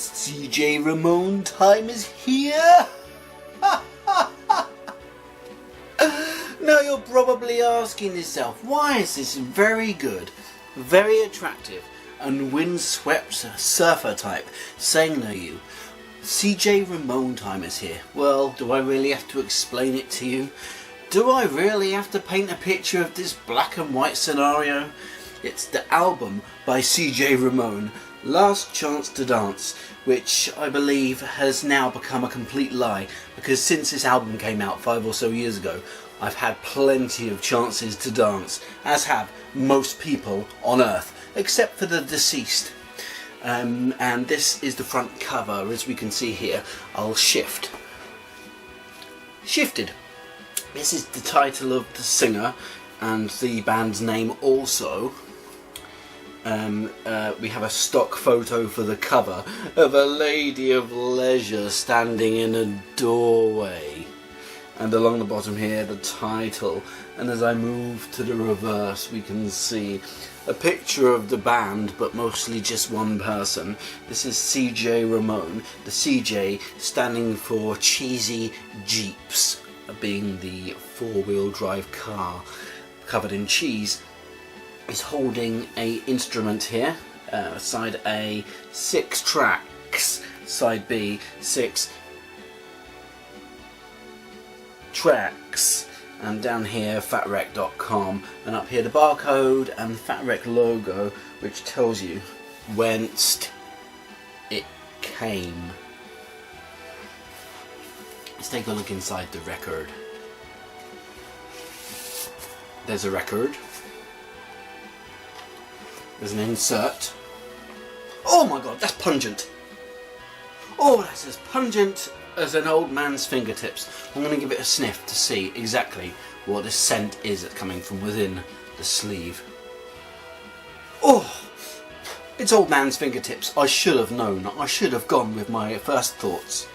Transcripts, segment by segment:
CJ Ramone time is here! Now you're probably asking yourself, why is this very good, very attractive and windswept surfer type saying to you, CJ Ramone time is here? Well, do I really have to explain it to you? Do I really have to paint a picture of this black and white scenario? It's the album by CJ Ramone, Last Chance to Dance, which I believe has now become a complete lie, because since this album came out 5 or so years ago, I've had plenty of chances to dance, as have most people on earth, except for the deceased. And this is the front cover, as we can see here. I'll shift. Shifted. This is the title of the singer and the band's name also. We have a stock photo for the cover of a lady of leisure standing in a doorway, and along the bottom here the title, and as I move to the reverse we can see a picture of the band, but mostly just one person. This is CJ Ramone, the CJ standing for Cheesy Jeeps, being the four-wheel drive car covered in cheese. Is holding a instrument here, side A 6 tracks, side B 6 tracks, and down here fatrec.com, and up here the barcode and the Fatrec logo, which tells you whence it came. Let's take a look inside the record. There's a record. There's an insert. Oh my god, that's pungent. Oh, that's as pungent as an old man's fingertips. I'm going to give it a sniff to see exactly what the scent is that's coming from within the sleeve. Oh, it's old man's fingertips. I should have known. I should have gone with my first thoughts.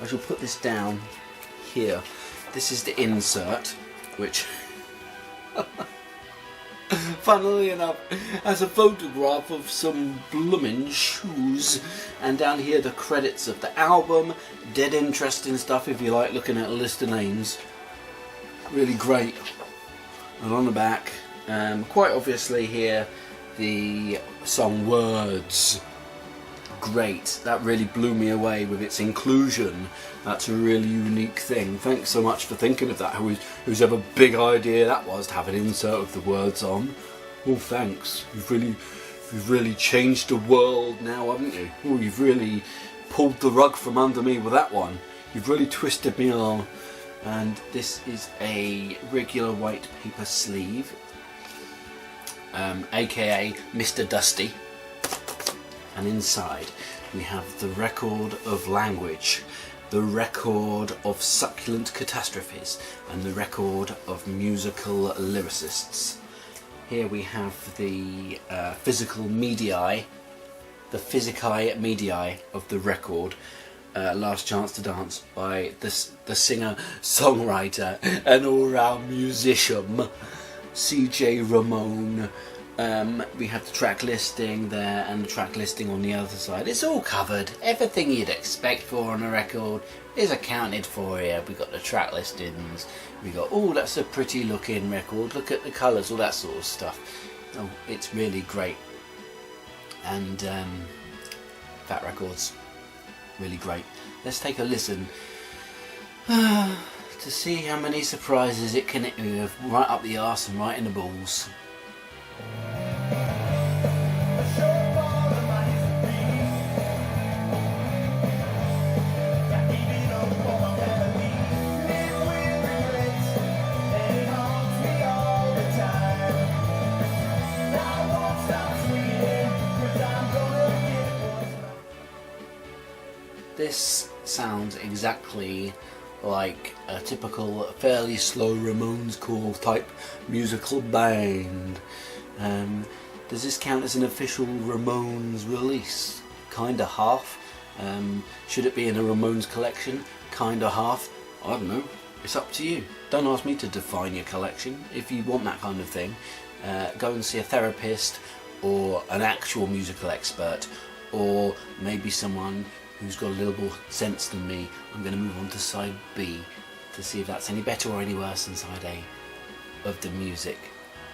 I shall put this down here. This is the insert, which... funnily enough, has a photograph of some bloomin' shoes, and down here the credits of the album. Dead interesting stuff if you like looking at a list of names. Really great. And on the back, quite obviously here, the song Words. Great, that really blew me away with its inclusion. That's a really unique thing. Thanks so much for thinking of that. Whose ever big idea that was to have an insert of the words on. Oh, thanks. You've really changed the world now, haven't you? Oh, you've really pulled the rug from under me with that one. You've really twisted me arm. And this is a regular white paper sleeve, aka Mr. Dusty. And inside we have the record of language, the record of succulent catastrophes, and the record of musical lyricists. Here we have the physical medii, the physicae medii of the record, Last Chance to Dance, by the singer, songwriter and all-round musician CJ Ramone. We have the track listing there and the track listing on the other side. It's all covered. Everything you'd expect for on a record is accounted for here. We've got the track listings. We got, oh, that's a pretty looking record. Look at the colours, all that sort of stuff. Oh, it's really great. And Fat Records, really great. Let's take a listen to see how many surprises it can hit you with, right up the arse and right in the balls. This sounds exactly like a typical fairly slow Ramones core type musical band. Does this count as an official Ramones release? Kinda half. Should it be in a Ramones collection? Kinda half. I don't know. It's up to you. Don't ask me to define your collection. If you want that kind of thing, go and see a therapist or an actual musical expert, or maybe someone who's got a little more sense than me. I'm going to move on to side B to see if that's any better or any worse than side A of the music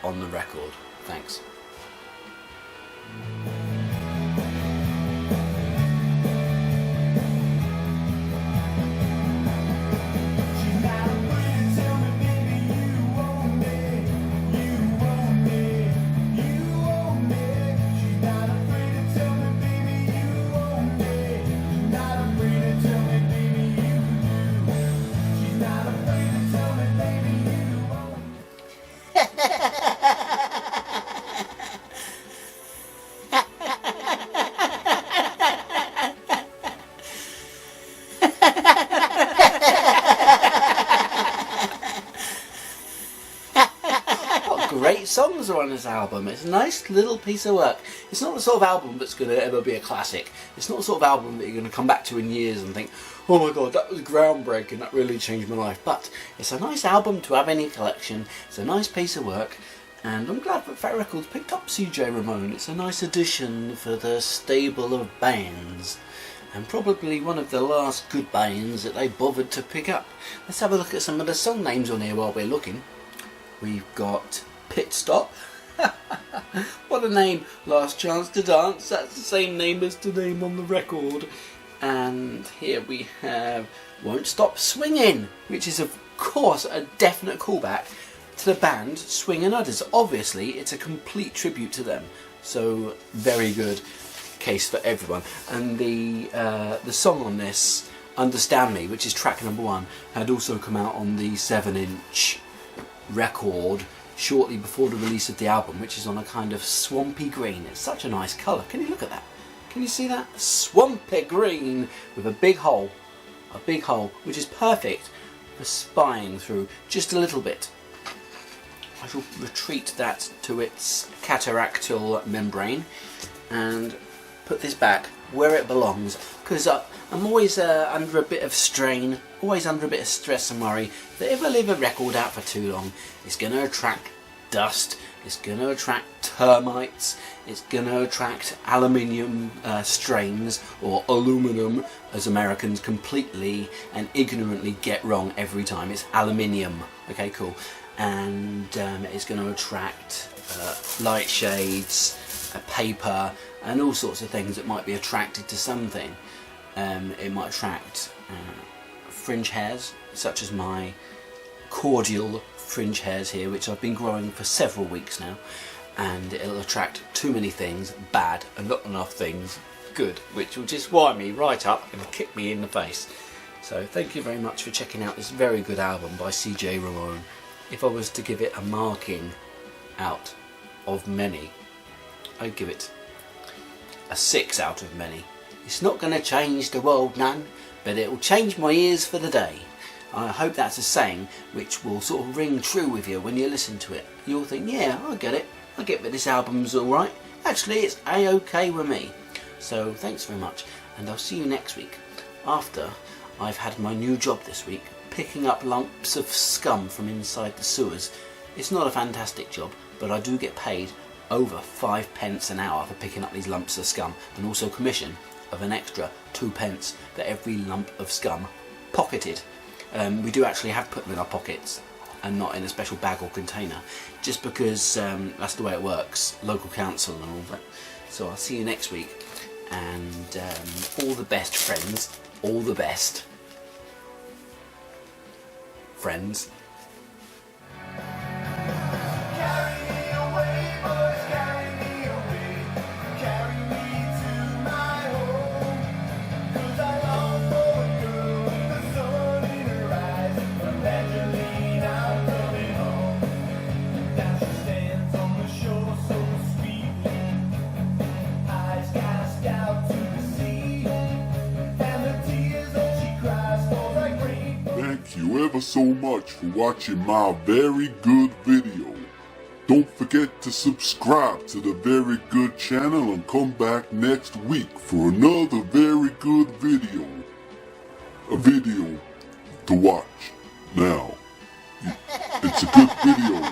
on the record. Thanks. Great songs are on this album. It's a nice little piece of work. It's not the sort of album that's going to ever be a classic. It's not the sort of album that you're going to come back to in years and think, oh my god, that was groundbreaking, that really changed my life. But it's a nice album to have in your collection. It's a nice piece of work, and I'm glad that Fat Records picked up CJ Ramone. It's a nice addition for the stable of bands, and probably one of the last good bands that they bothered to pick up. Let's have a look at some of the song names on here while we're looking. We've got Pit Stop. What a name. Last Chance to Dance. That's the same name as the name on the record. And here we have Won't Stop Swinging, which is of course a definite callback to the band Swingin' Udders. Obviously it's a complete tribute to them, so very good case for everyone. And the song on this, Understand Me, which is track number 1, had also come out on the 7-inch record shortly before the release of the album, which is on a kind of swampy green. It's such a nice colour. Can you look at that? Can you see that? Swampy green with a big hole, which is perfect for spying through just a little bit. I shall retreat that to its cataractal membrane and put this back where it belongs, because I'm always under a bit of strain, always under a bit of stress and worry that if I leave a record out for too long, it's going to attract dust, it's going to attract termites, it's going to attract aluminium strains, or aluminum, as Americans completely and ignorantly get wrong every time. It's aluminium. Okay, cool. And it's going to attract light shades, paper, and all sorts of things that might be attracted to something. It might attract fringe hairs, such as my cordial fringe hairs here, which I've been growing for several weeks now, and it'll attract too many things bad and not enough things good, which will just wind me right up and kick me in the face. So thank you very much for checking out this very good album by CJ Ramone. If I was to give it a marking out of many, I'd give it a 6 out of many. It's not going to change the world none, but it will change my ears for the day. I hope that's a saying which will sort of ring true with you when you listen to it. You'll think, yeah, I get it. I get that this album's alright. Actually, it's A-OK with me. So thanks very much, and I'll see you next week, after I've had my new job this week, picking up lumps of scum from inside the sewers. It's not a fantastic job, but I do get paid over 5 pence an hour for picking up these lumps of scum, and also commission of an extra 2 pence for every lump of scum pocketed. We do actually have put them in our pockets and not in a special bag or container, just because that's the way it works, local council and all that. So I'll see you next week, and all the best, friends, all the best, friends. Thank you ever so much for watching my very good video. Don't forget to subscribe to the Very Good channel and come back next week for another very good video. A video to watch now. It's a good video.